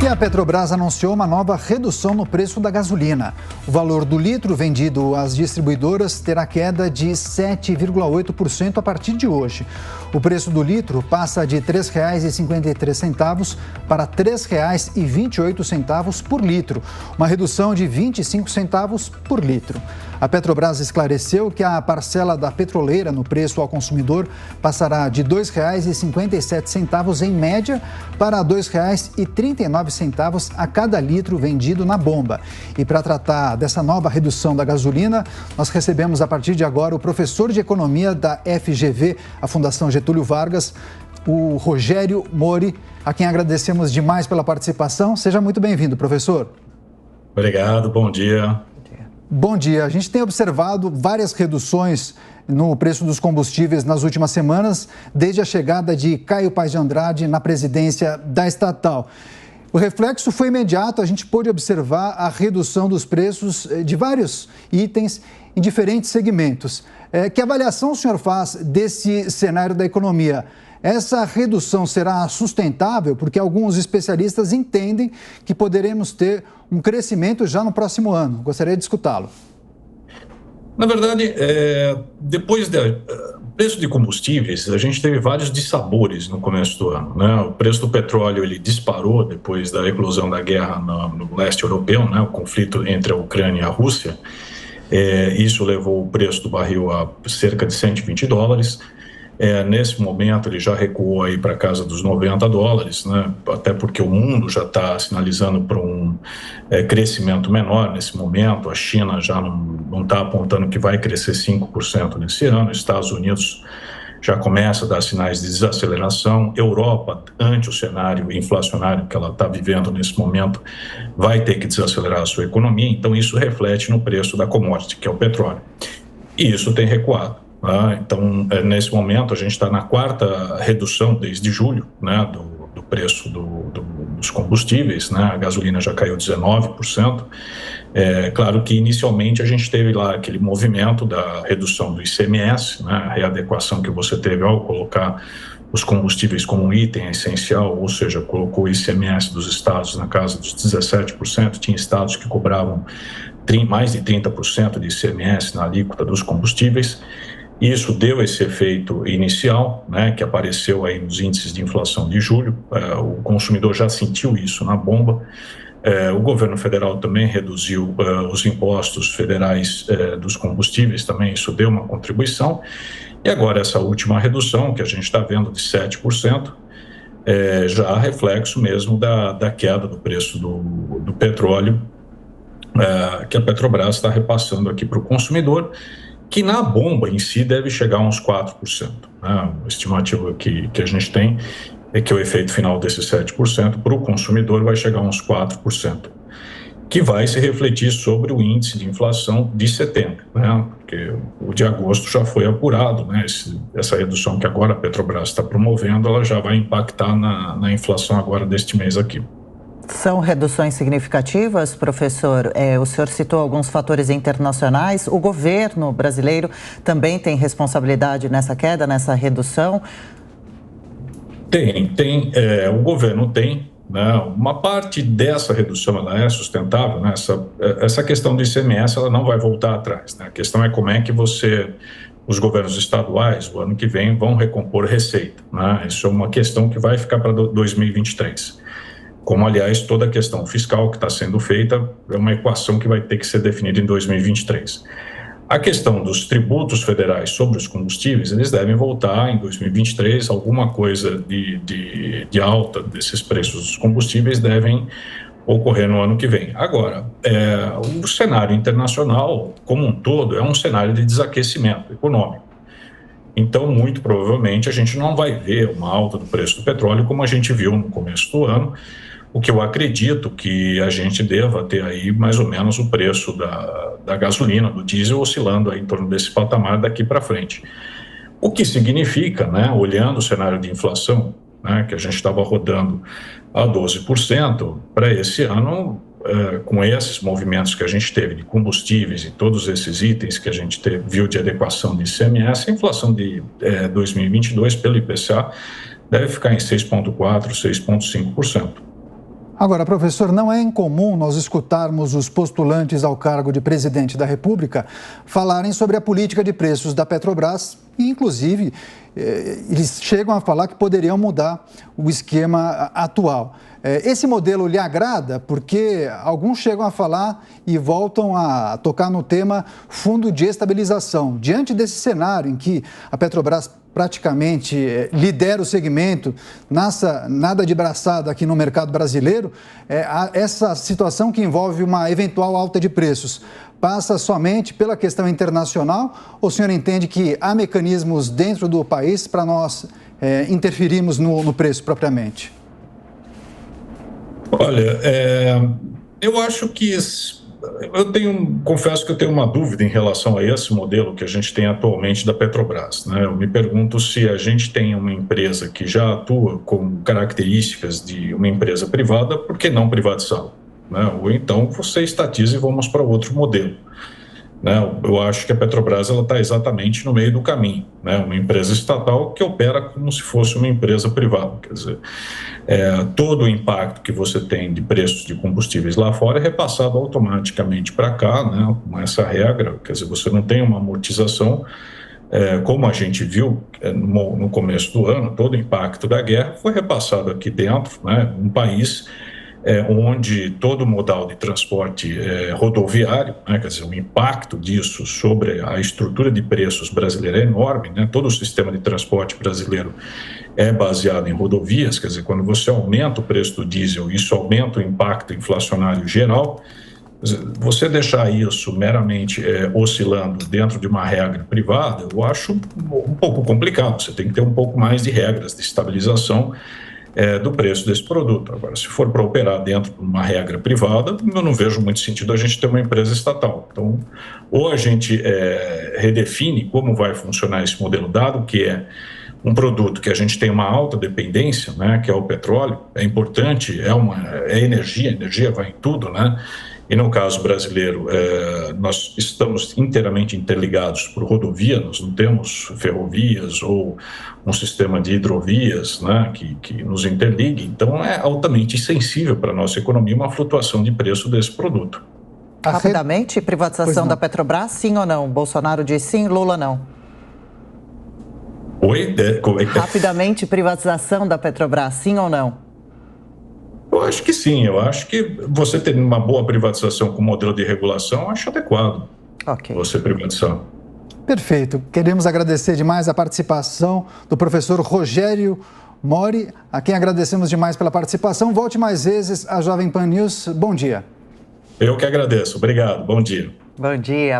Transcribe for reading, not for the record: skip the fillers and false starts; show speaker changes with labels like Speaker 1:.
Speaker 1: E a Petrobras anunciou uma nova redução no preço da gasolina. O valor do litro vendido às distribuidoras terá queda de 7,8% a partir de hoje. O preço do litro passa de R$ 3,53 para R$ 3,28 por litro, uma redução de 25 centavos por litro. A Petrobras esclareceu que a parcela da petroleira no preço ao consumidor passará de R$ 2,57 em média para R$ 2,39 a cada litro vendido na bomba. E para tratar dessa nova redução da gasolina, nós recebemos a partir de agora o professor de economia da FGV, a Fundação Getúlio Vargas, o Rogério Mori, a quem agradecemos demais pela participação. Seja muito bem-vindo, professor.
Speaker 2: Obrigado, bom dia.
Speaker 1: Bom dia. A gente tem observado várias reduções no preço dos combustíveis nas últimas semanas, desde a chegada de Caio Paes de Andrade na presidência da estatal. O reflexo foi imediato, a gente pôde observar a redução dos preços de vários itens em diferentes segmentos. Que avaliação o senhor faz desse cenário da economia? Essa redução será sustentável? Porque alguns especialistas entendem que poderemos ter um crescimento já no próximo ano. Gostaria de escutá-lo.
Speaker 2: Na verdade, depois do preço de combustíveis, a gente teve vários dissabores no começo do ano, né? O preço do petróleo ele disparou depois da eclosão da guerra no leste europeu, né? O conflito entre a Ucrânia e a Rússia. Isso levou o preço do barril a cerca de $120. Nesse momento ele já recuou aí para casa dos $90, né? Até porque o mundo já está sinalizando para um crescimento menor nesse momento. A China já não está apontando que vai crescer 5% nesse ano. Os Estados Unidos já começa a dar sinais de desaceleração. Europa, ante o cenário inflacionário que ela está vivendo nesse momento, vai ter que desacelerar a sua economia. Então isso reflete no preço da commodity, que é o petróleo. E isso tem recuado. Então, nesse momento, a gente está na quarta redução desde julho, né, do preço dos combustíveis, né? A gasolina já caiu 19%. Claro que, inicialmente, a gente teve lá aquele movimento da redução do ICMS, né, a readequação que você teve ao colocar os combustíveis como um item essencial, ou seja, colocou o ICMS dos estados na casa dos 17%, tinha estados que cobravam mais de 30% de ICMS na alíquota dos combustíveis. Isso deu esse efeito inicial, né, que apareceu aí nos índices de inflação de julho. O consumidor já sentiu isso na bomba. O governo federal também reduziu os impostos federais dos combustíveis, também isso deu uma contribuição. E agora essa última redução, que a gente está vendo de 7%, já reflexo mesmo da queda do preço do petróleo, que a Petrobras está repassando aqui para o consumidor, que na bomba em si deve chegar a uns 4%. Né? O estimativo que a gente tem é que o efeito final desses 7% para o consumidor vai chegar a uns 4%, que vai se refletir sobre o índice de inflação de setembro, né? Porque o de agosto já foi apurado, né? Essa redução que agora a Petrobras está promovendo, ela já vai impactar na inflação agora deste mês aqui.
Speaker 3: São reduções significativas, professor? O senhor citou alguns fatores internacionais. O governo brasileiro também tem responsabilidade nessa queda, nessa redução?
Speaker 2: Tem. O governo tem, né? Uma parte dessa redução ela é sustentável, né? Essa questão do ICMS ela não vai voltar atrás, né? A questão é como é que os governos estaduais, o ano que vem, vão recompor receita, né? Isso é uma questão que vai ficar para 2023. Como, aliás, toda a questão fiscal que está sendo feita é uma equação que vai ter que ser definida em 2023. A questão dos tributos federais sobre os combustíveis, eles devem voltar em 2023, alguma coisa de alta desses preços dos combustíveis devem ocorrer no ano que vem. Agora, o cenário internacional, como um todo, é um cenário de desaquecimento econômico. Então, muito provavelmente, a gente não vai ver uma alta do preço do petróleo como a gente viu no começo do ano, o que eu acredito que a gente deva ter aí mais ou menos o preço da gasolina, do diesel, oscilando aí em torno desse patamar daqui para frente. O que significa, né, olhando o cenário de inflação, né, que a gente estava rodando a 12%, para esse ano, com esses movimentos que a gente teve de combustíveis e todos esses itens que a gente viu de adequação de ICMS, a inflação de 2022 pelo IPCA deve ficar em 6,4%, 6,5%.
Speaker 1: Agora, professor, não é incomum nós escutarmos os postulantes ao cargo de presidente da República falarem sobre a política de preços da Petrobras e, inclusive, eles chegam a falar que poderiam mudar o esquema atual. Esse modelo lhe agrada? Porque alguns chegam a falar e voltam a tocar no tema fundo de estabilização. Diante desse cenário em que a Petrobras praticamente lidera o segmento, nada de braçada aqui no mercado brasileiro, essa situação que envolve uma eventual alta de preços passa somente pela questão internacional ou o senhor entende que há mecanismos dentro do país para nós interferirmos no preço propriamente?
Speaker 2: Olha, eu acho que confesso que eu tenho uma dúvida em relação a esse modelo que a gente tem atualmente da Petrobras, né? Eu me pergunto se a gente tem uma empresa que já atua com características de uma empresa privada, por que não privatizá-la, né? Ou então você estatiza e vamos para outro modelo, né? Eu acho que a Petrobras está exatamente no meio do caminho, né? Uma empresa estatal que opera como se fosse uma empresa privada, quer dizer, todo o impacto que você tem de preços de combustíveis lá fora é repassado automaticamente para cá, né? Com essa regra, quer dizer, você não tem uma amortização, como a gente viu no começo do ano, todo o impacto da guerra foi repassado aqui dentro, né? Um país onde todo o modal de transporte rodoviário, né, quer dizer, o impacto disso sobre a estrutura de preços brasileira é enorme, né? Todo o sistema de transporte brasileiro é baseado em rodovias, quer dizer, quando você aumenta o preço do diesel, isso aumenta o impacto inflacionário geral. Você deixar isso meramente oscilando dentro de uma regra privada, eu acho um pouco complicado. Você tem que ter um pouco mais de regras de estabilização do preço desse produto. Agora, se for para operar dentro de uma regra privada, eu não vejo muito sentido a gente ter uma empresa estatal. Então, ou a gente redefine como vai funcionar esse modelo, dado que é um produto que a gente tem uma alta dependência, né, que é o petróleo, é importante, é energia vai em tudo, né? E no caso brasileiro, nós estamos inteiramente interligados por rodovia, nós não temos ferrovias ou um sistema de hidrovias, né, que nos interligue, então é altamente sensível para a nossa economia uma flutuação de preço desse produto.
Speaker 3: Rapidamente, privatização da Petrobras, sim ou não? Bolsonaro diz sim, Lula não.
Speaker 2: Oi?
Speaker 3: Rapidamente, privatização da Petrobras, sim ou não?
Speaker 2: Eu acho que sim, eu acho que você ter uma boa privatização com modelo de regulação, eu acho adequado você privatizar.
Speaker 1: Perfeito. Queremos agradecer demais a participação do professor Rogério Mori, a quem agradecemos demais pela participação. Volte mais vezes à Jovem Pan News. Bom dia.
Speaker 2: Eu que agradeço. Obrigado. Bom dia.
Speaker 3: Bom dia.